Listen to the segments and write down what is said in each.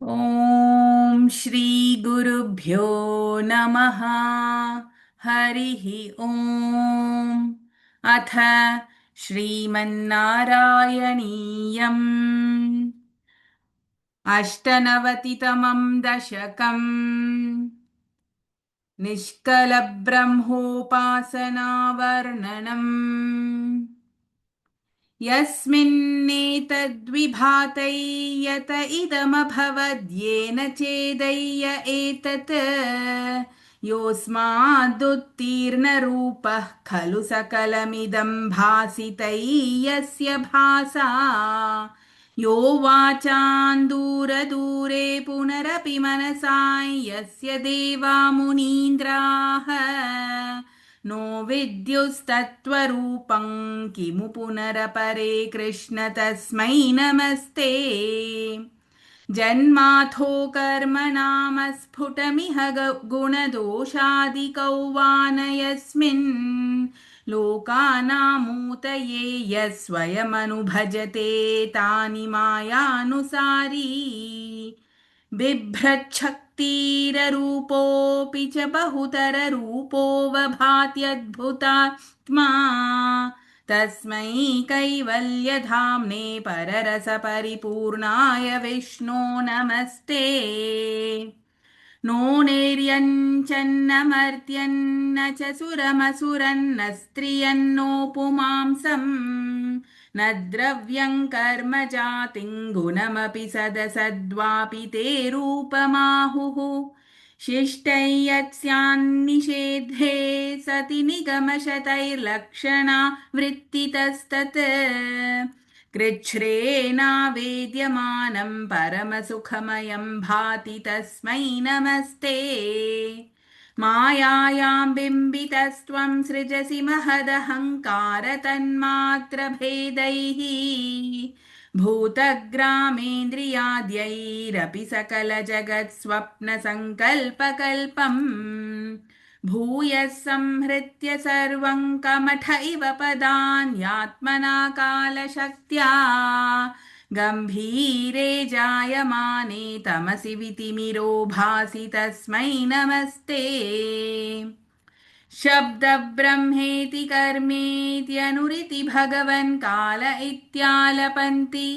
ॐ श्री गुरुभ्यो नमः। हरिः ॐ। अथ श्रीमन्नारायणीयम् अष्टनवतितमं दशकम्। निष्कलब्रह्मोपासनावर्णनम्। यस्मिन्नेतद्विभातै यत इदमभवद्येन चेदय्य एतत् योऽस्मादुत्तीर्णरूपः खलु सकलमिदं भासितै यस्य भासा यो वाचान्दूरदूरे पुनरपि मनसा यस्य देवा मुनीन्द्राः नो विद्युस्तत्त्वरूपं किमु पुनरपरे कृष्ण तस्मै नमस्ते। जन्माथो कर्मणाम स्फुटमिह गुणदोषादिकौ वा न यस्मिन् लोकानामूतये यः स्वयमनुभजते तानि मायानुसारी बिभ्रच्छक्तिररूपोऽपि च बहुतररूपो वभात्यद्भुतात्मा तस्मै कैवल्यधाम्ने पररसपरिपूर्णाय विष्णो नमस्ते। नो नैर्यञ्चन्नमर्त्यन्न च सुरमसुरन्न स्त्रियन्नो पुमांसम् न द्रव्यं कर्म जातिं गुणमपि सदसद्वापि ते रूपमाहुः शिष्टै यत्स्यान्निषेद्धे सति निगमशतैर्लक्षणा वृत्तितस्तत् कृच्छ्रेणावेद्यमानं परमसुखमयं भाति तस्मै नमस्ते। मायायां बिम्बितस्त्वं सृजसि महदहङ्कारतन्मात्रभेदैः भूतग्रामेन्द्रियाद्यैरपि सकलजगत्स्वप्नसङ्कल्पकल्पम् भूयः संहृत्य सर्वं कमठ इव पदान्यात्मना कालशक्त्या गम्भीरे जायमाने तमसि वितिमिरो भासि तस्मै नमस्ते। शब्दब्रह्मेति कर्मेत्यनुरिति भगवन् काल इत्यालपन्ति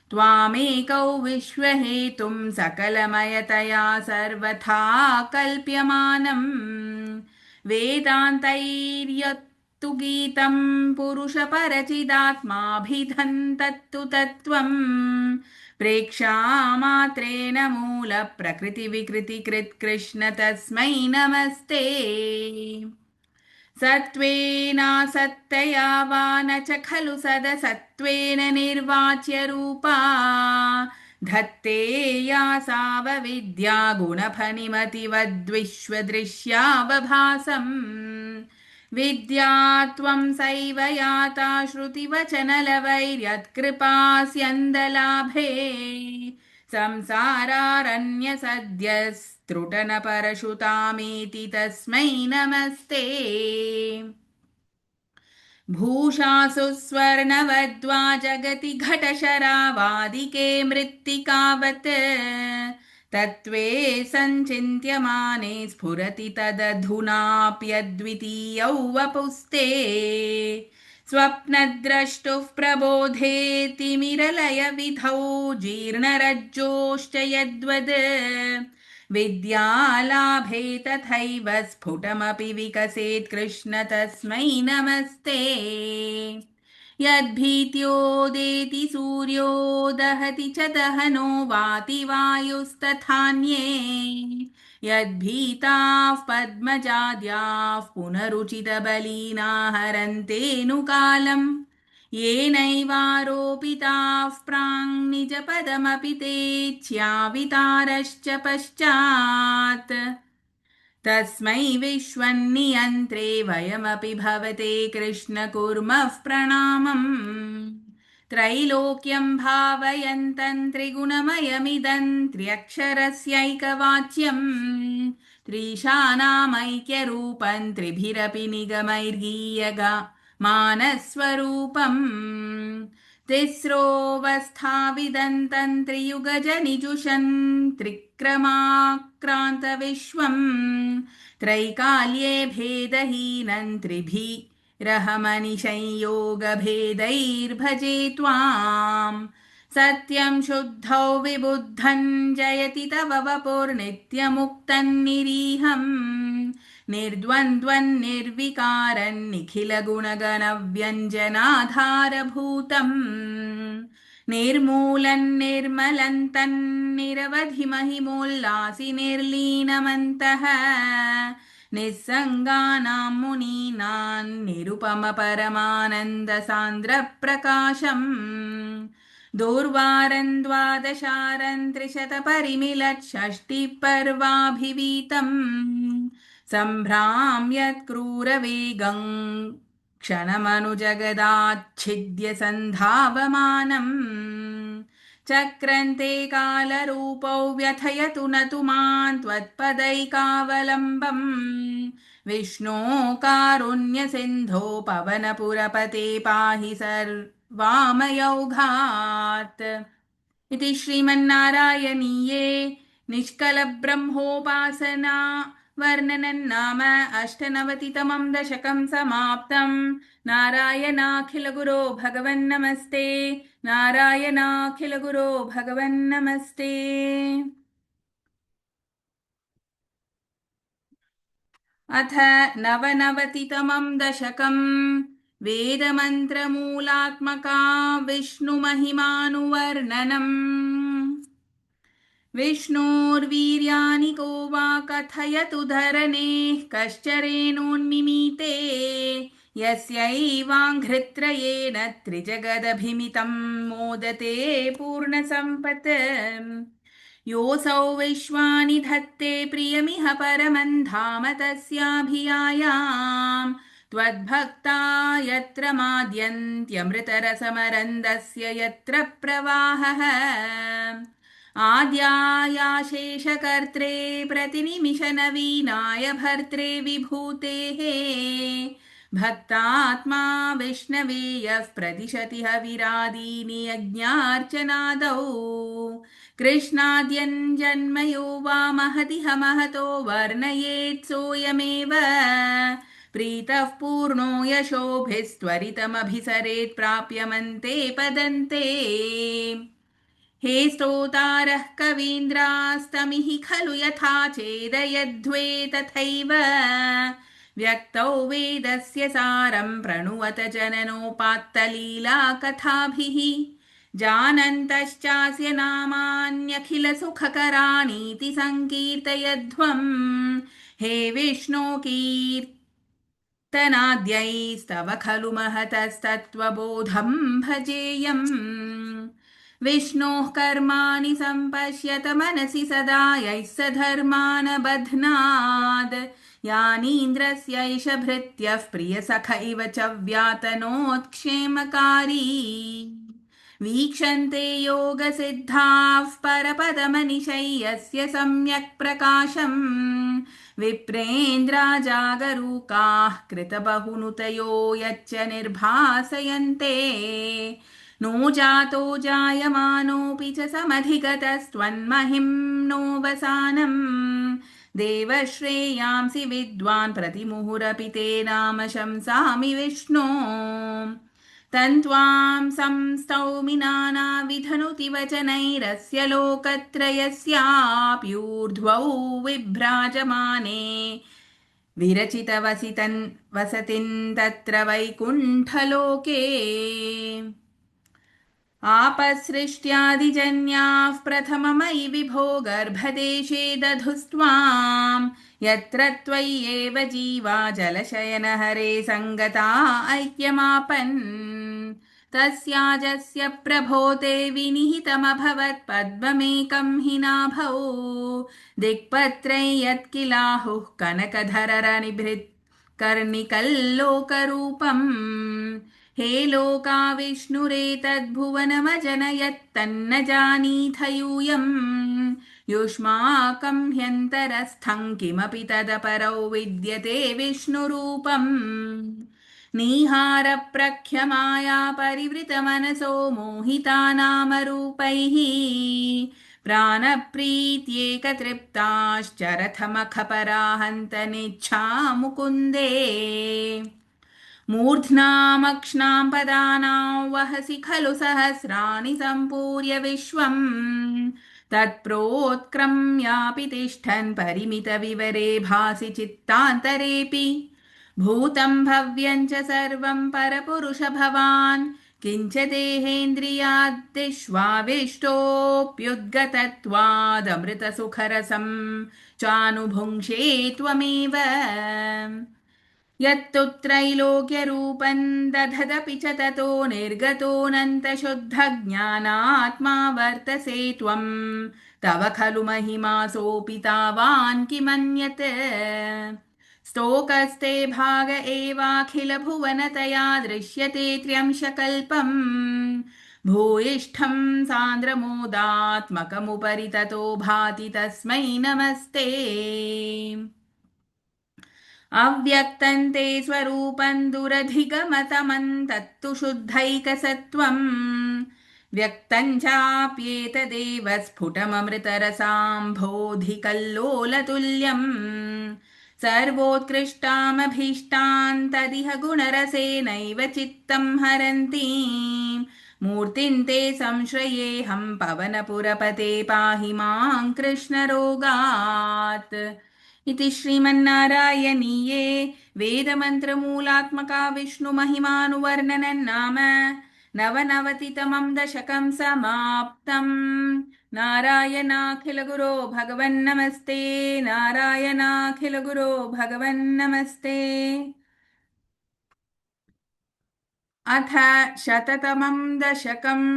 त्वामेकौ विश्वहेतुं सकलमयतया सर्वथा कल्प्यमानम् वेदान्तैर्यत्तु गीतं पुरुषपरचिदात्माभिधन्तत्तु तत्त्वम् प्रेक्षामात्रेण मूलप्रकृतिविकृतिकृत् कृष्ण तस्मै नमस्ते। सत्त्वेनासत्तया वा न च खलु सदसत्त्वेन निर्वाच्य रूपा धत्ते या सावविद्या गुणफनिमतिवद्विश्वदृश्यावभासम् विद्या त्वं सैव याता श्रुतिवचनलवैर्यत्कृपास्यन्दलाभे संसारारण्यसद्यस्त्रुटनपरशुतामेति तस्मै नमस्ते। भूषासु स्वर्णवद्वा जगति घटशरावादिके मृत्तिकावत् तत्त्वे सञ्चिन्त्यमाने स्फुरति तदधुनाप्यद्वितीयौ वपुस्ते स्वप्नद्रष्टुः प्रबोधे तिमिरलयविधौ जीर्णरज्जोश्च यद्वद् विद्यालाभे तथैव स्फुटमपि विकसेत् कृष्ण तस्मै नमस्ते। यद्भीत्योदेति सूर्यो दहति च दहनो वाति वायुस्तथान्ये यद्भीताः पद्मजाद्याः पुनरुचितबलिना हरन्तेऽनुकालम् येनैवारोपिताः प्राङ्निजपदमपि तेच्छावितारश्च पश्चात् तस्मै विश्वन्नियन्त्रे वयमपि भवते कृष्ण कुर्मः प्रणामम्। त्रैलोक्यं भावयन्तं त्रिगुणमयमिदं त्र्यक्षरस्यैकवाच्यम् त्रिशानामैक्यरूपं त्रिभिरपि निगमैर्गीयगा मानस्वरूपम् तिस्रोऽवस्थाविदन्तम् त्रियुगजनिजुषन् त्रिक्रमाक्रान्तविश्वम् त्रैकाल्ये भेदहीनम् त्रिभिरहमनिशंयोगभेदैर्भजे त्वाम् सत्यं शुद्धौ विबुद्धं जयति तव वपुर्नित्यमुक्तं निरीहम् निर्द्वन्द्वं निर्विकारं निखिलगुणगणव्यञ्जनाधारभूतम् निर्मूलं निर्मलं तन्निरवधि महिमोल्लासि निर्लीनमन्तः निस्सङ्गानां मुनीनां निरुपमपरमानन्दसान्द्रप्रकाशम् दूर्वारं द्वादशारं त्रिशतपरिमिलषष्टिपर्वाभिवीतम् सम्भ्राम्यत्क्रूरवेगं क्षणमनुजगदाच्छिद्य सन्धावमानम् चक्रन्ते कालरूपौ व्यथयतु न तु मां त्वत्पदैकावलम्बम् विष्णो कारुण्यसिन्धो पवनपुरपते पाहि सर्वामयौघात् इति श्रीमन्नारायणीये निष्कलब्रह्मोपासना वर्णनं नाम अष्टनवतितमं दशकं समाप्तम् नारायणाखिलगुरो भगवन्नमस्ते नारायणाखिलगुरो भगवन्नमस्ते। अथ नवनवतितमं दशकम् वेदमन्त्रमूलात्मका विष्णुमहिमानुवर्णनम् विष्णोर्वीर्याणि को वा कथयतु धरणेः कश्चरेणोन्मिमीते यस्यैवाङ्घ्रित्रयेण त्रिजगदभिमितं मोदते पूर्णसम्पत् योऽसौ विश्वानि धत्ते प्रियमिह परमं धाम तस्याभियायाम् त्वद्भक्ता यत्र माद्यन्त्यमृतरसमरन्दस्य यत्र प्रवाहः आद्यायाशेषकर्त्रे प्रतिनिमिषनवीनाय भर्त्रे विभूतेः भक्तात्मा विष्णवे यः प्रदिशति हविरादीनि यज्ञार्चनादौ कृष्णाद्यञ्जन्मयो वा महतिह महतो वर्णयेत् सोऽयमेव प्रीतः पूर्णो यशोभिस्त्वरितमभिसरेत् प्राप्यमन्ते पदन्ते हे स्तोतारः कवीन्द्रास्तमिहि खलु यथा चेदयध्वे तथैव व्यक्तौ वेदस्य सारं प्रणुवत जननोपात्तलीला कथाभिः जानन्तश्चास्य नामान्यखिलसुखकराणीति सङ्कीर्तयध्वम् हे विष्णो कीर्तनाद्यैस्तव खलु महतस्तत्त्वबोधं भजेयम् विष्णोः कर्माणि सम्पश्यत मनसि सदा यैः स धर्मान् बध्नाद् यानीन्द्रस्यैष भृत्यः प्रियसख इव च व्यातनोत्क्षेमकारी वीक्षन्ते योगसिद्धाः परपदमनिशय्यस्य सम्यक् प्रकाशम् विप्रेन्द्रा जागरूकाः कृतबहुनुतयो यच्च निर्भासयन्ते नो जातो जायमानोऽपि च समधिगतस्त्वन्महिम्नोऽवसानम् देवश्रेयांसि विद्वान् प्रतिमुहुरपि ते नाम शंसामि विष्णो तन्त्वां संस्तौमि नानाविधनुति वचनैरस्य लोकत्रयस्याप्यूर्ध्वौ विभ्राजमाने विरचितवसितन् वसतिं तत्र वैकुण्ठलोके आपसृष्ट्यादिजन्याः प्रथममयि विभो गर्भदेशे दधुस्त्वां यत्र त्वय्येव जीवा जलशयनहरे सङ्गता ऐक्यमापन् तस्याजस्य प्रभो ते विनिहितमभवत् पद्ममेकं हि नाभौ दिक्पत्रै यत्किलाहुः कनकधरनिभृत् कर्णिकल्लोकरूपम् हे लोका विष्णुरेतद्भुवनमजनयत्तन्न जानीथ यूयम् युष्माकं ह्यन्तरस्थं किमपि तदपरौ विद्यते विष्णुरूपम् नीहारप्रख्यमाया परिवृतमनसो मोहिता नामरूपैः प्राणप्रीत्येकतृप्ताश्चरथमखपराहन्तनिच्छा मुकुन्दे मूर्ध्नामक्ष्णां पदानां वहसि खलु सहस्राणि सम्पूर्य विश्वम् तत्प्रोत्क्रम्यापि तिष्ठन् परिमितविवरे भासि चित्तान्तरेऽपि भूतं भव्यं च सर्वं परपुरुष भवान् किञ्च देहेन्द्रियाद्दिष्वाविष्टोऽप्युद्गतत्वादमृतसुखरसं चानुभुङ्क्षे त्वमेव यत्तु त्रैलोक्यरूपं दधदपि च ततो निर्गतोऽनन्तशुद्धज्ञानात्मा वर्तसे त्वं तव खलु महिमा सोऽपि तावान् किमन्यत् स्तोकस्ते भाग एवाखिलभुवनतया दृश्यते त्र्यंशकल्पम् भूयिष्ठं सान्द्रमोदात्मकमुपरि ततो भाति तस्मै नमस्ते अव्यक्तं ते स्वरूपं दुरधिगमतमं तत्तु शुद्धैकसत्त्वम् व्यक्तं चाप्येतदेव स्फुटममृतरसाम्भोधिकल्लोलतुल्यम् सर्वोत्कृष्टामभीष्टान् तदिह गुणरसेनैव चित्तं हरन्ति मूर्तिं ते संश्रयेऽहं पवनपुरपते पाहि मां कृष्णरोगात् इति श्रीमन्नारायणीये वेदमन्त्रमूलात्मका विष्णुमहिमानुवर्णनं नाम नवनवतितमं दशकं समाप्तम् नारायणाखिलगुरो भगवन्नमस्ते नारायणाखिलगुरो भगवन्नमस्ते अथ शततमं दशकम्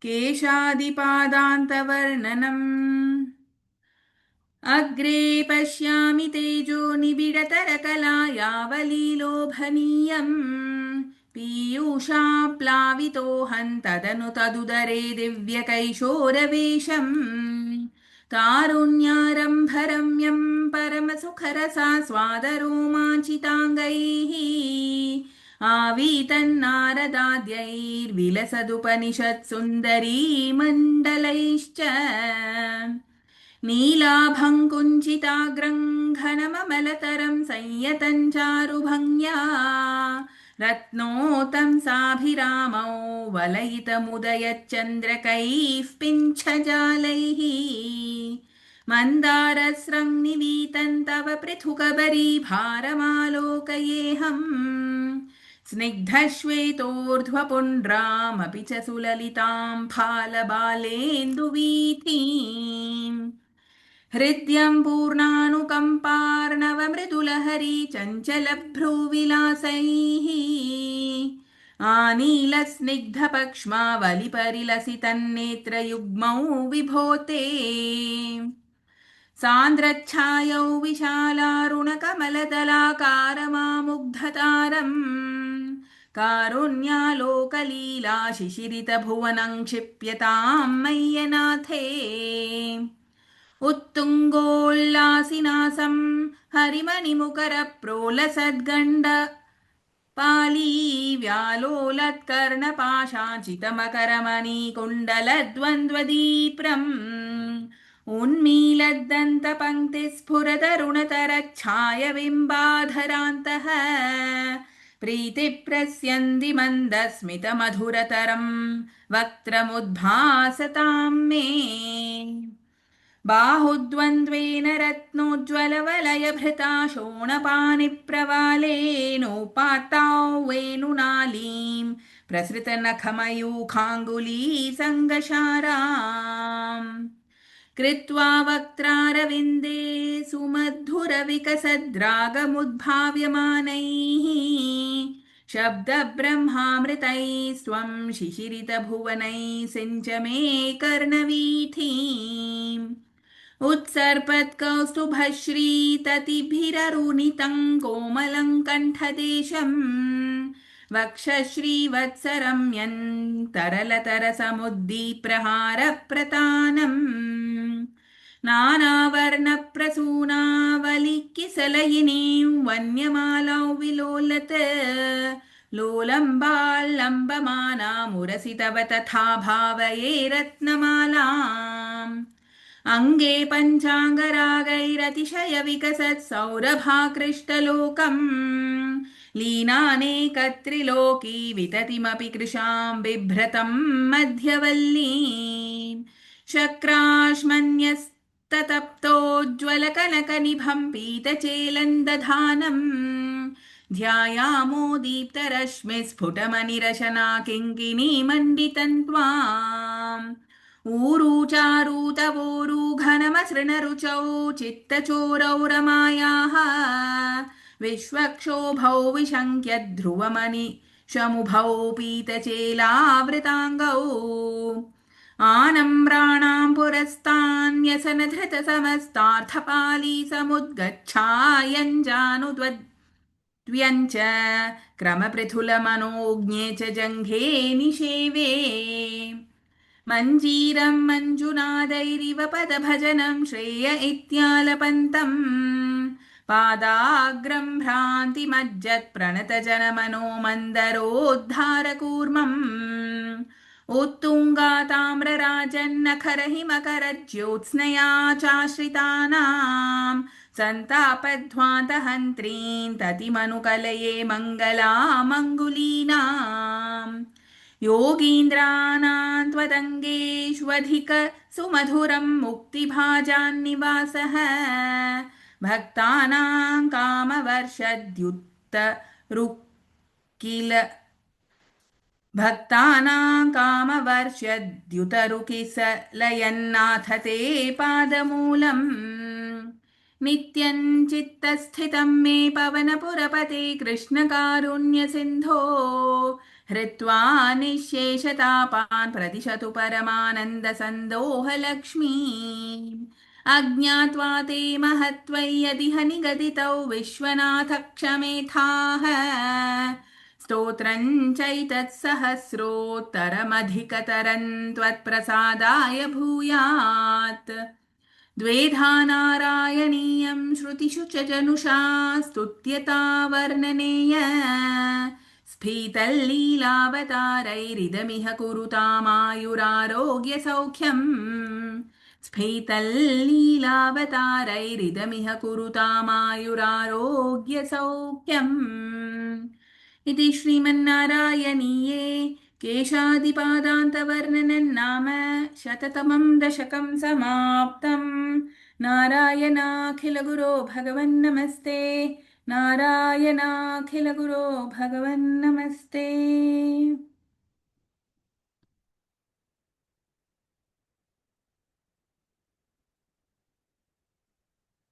केशादिपादान्तवर्णनम् अग्रे पश्यामि तेजो निबिडतरकलायावलीलोभनीयम् पीयूषाप्लावितोऽहं तदनु तदुदरे दिव्यकैशोरवेशम् तारुण्यारम्भरम्यं परमसुखरसास्वादरोमाञ्चिताङ्गैः आवीतन्नारदाद्यैर्विलसदुपनिषत्सुन्दरी मण्डलैश्च नीलाभङ्कुञ्चिताग्रं घनममलतरं संयतं चारुभङ्ग्या रत्नोतं साभिरामौ वलयितमुदयच्चन्द्रकैः पिञ्छजालैः मन्दारस्रं निवीतं तव पृथुकबरीभारमालोकयेऽहम् स्निग्धश्वेतोर्ध्वपुण्ड्रामपि च सुललितां फालबालेन्दुवीथीम् हृद्यं पूर्णानुकम्पार्णवमृदुलहरी चञ्चलभ्रूविलासैः आनीलस्निग्धपक्ष्मावलिपरिलसितन्नेत्रयुग्मौ विभोते सान्द्रच्छायौ विशालारुणकमलदलाकारमामुग्धतारम् कारुण्यालोकलीला शिशिरितभुवनं क्षिप्यतां मय्यनाथे उत्तुङ्गोल्लासिनासं हरिमणिमुकरप्रोलसद्गण्ड पाली व्यालोलत्कर्णपाशाञ्चितमकरमणिकुण्डलद्वन्द्वदीप्रम् उन्मीलद्दन्तपङ्क्तिस्फुरतरुणतरच्छायबिम्बाधरान्तः प्रीतिप्रस्यन्ति मन्दस्मितमधुरतरं वक्त्रमुद्भासतां मे बाहुद्वन्द्वेन रत्नोज्ज्वलवलयभृता शोणपानिप्रवालेनोपात्तां वेणुनालीं प्रसृतनखमयूखाङ्गुली सङ्गशाराम् कृत्वा वक्त्रारविन्दे सुमधुरविकसद्रागमुद्भाव्यमानैः शब्दब्रह्मामृतैस्त्वं शिशिरितभुवनैः सिञ्च मे कर्णवीथीम् उत्सर्पत्कौस्तुभश्रीततिभिररुणितं कोमलं कण्ठदेशम् वक्षश्रीवत्सरम्यन् तरलतरसमुद्दीप्रहारप्रतानम् नानावर्णप्रसूनावलिकिसलयिनीं वन्यमालां विलोलत् लोलम्बाल्लम्बमानामुरसि तव तथा भावये रत्नमालाम् अङ्गे पञ्चाङ्गरागैरतिशयविकसत् सौरभाकृष्टलोकम् लीनानेकत्रिलोकी विततिमपि कृशां बिभ्रतं मध्यवल्ली शक्राश्मन्यस्ततप्तोज्ज्वलकनकनिभं पीतचेलन्दधानम् ध्यायामो दीप्तरश्मिस्फुटमनिरशना किङ्किणीमण्डितं त्वाम् ऊरू चारूतवोरू घनमसृणरुचौ चित्तचोरौ रमायाः विश्वक्षोभौ विशङ्क्य ध्रुवमणि शमुभौ पीतचेलावृताङ्गौ आनम्राणां पुरस्तान्यसनधृतसमस्तार्थपाली समुद्गच्छायञ्जानुद्वद्व्यञ्च क्रमपृथुलमनोज्ञे च जङ्घे निषेवे मञ्जीरं मञ्जुनादैरिव पदभजनं श्रेय इत्यालपन्तम् पादाग्रं भ्रान्तिमज्जत्प्रणतजनमनो मन्दरोद्धारकूर्मम् उत्तुङ्गाताम्रराजन्नखरहिमकरज्योत्स्नया चाश्रितानां सन्तापध्वान्तहन्त्रीं ततिमनुकलये मङ्गलामङ्गुलीनाम् योगीन्द्राणां त्वदङ्गेष्वधिक सुमधुरं मुक्तिभाजान्निवासः भक्तानां कामवर्षद्युत्तरुकिल भक्तानां कामवर्षद्युतरुकिसलयन्नाथ ते पादमूलम् नित्यं चित्तस्थितं मे पवनपुरपते कृष्णकारुण्यसिन्धो हृत्वा निःशेषतापान् प्रतिशतु परमानन्दसन्दोहलक्ष्मी अज्ञात्वा ते महत्त्वय्यदिह निगदितौ विश्वनाथ क्षमेथाः स्तोत्रं चैतत्सहस्रोत्तरमधिकतरं त्वत्प्रसादाय भूयात् द्वेधा नारायणीयं श्रुतिषु च जनुषा स्तुत्यता वर्णनेय स्फीतल्लीलावतारैरिदमिह कुरुतामायुरारोग्यसौख्यम् स्फीतल्लीलावतारैरिदमिह कुरुतामायुरारोग्यसौख्यम् इति श्रीमन्नारायणीये केशादिपादान्तवर्णनं नाम शततमं दशकं समाप्तम् नारायणाखिलगुरो भगवन्नमस्ते नारायणाखिलगुरो भगवन्नमस्ते।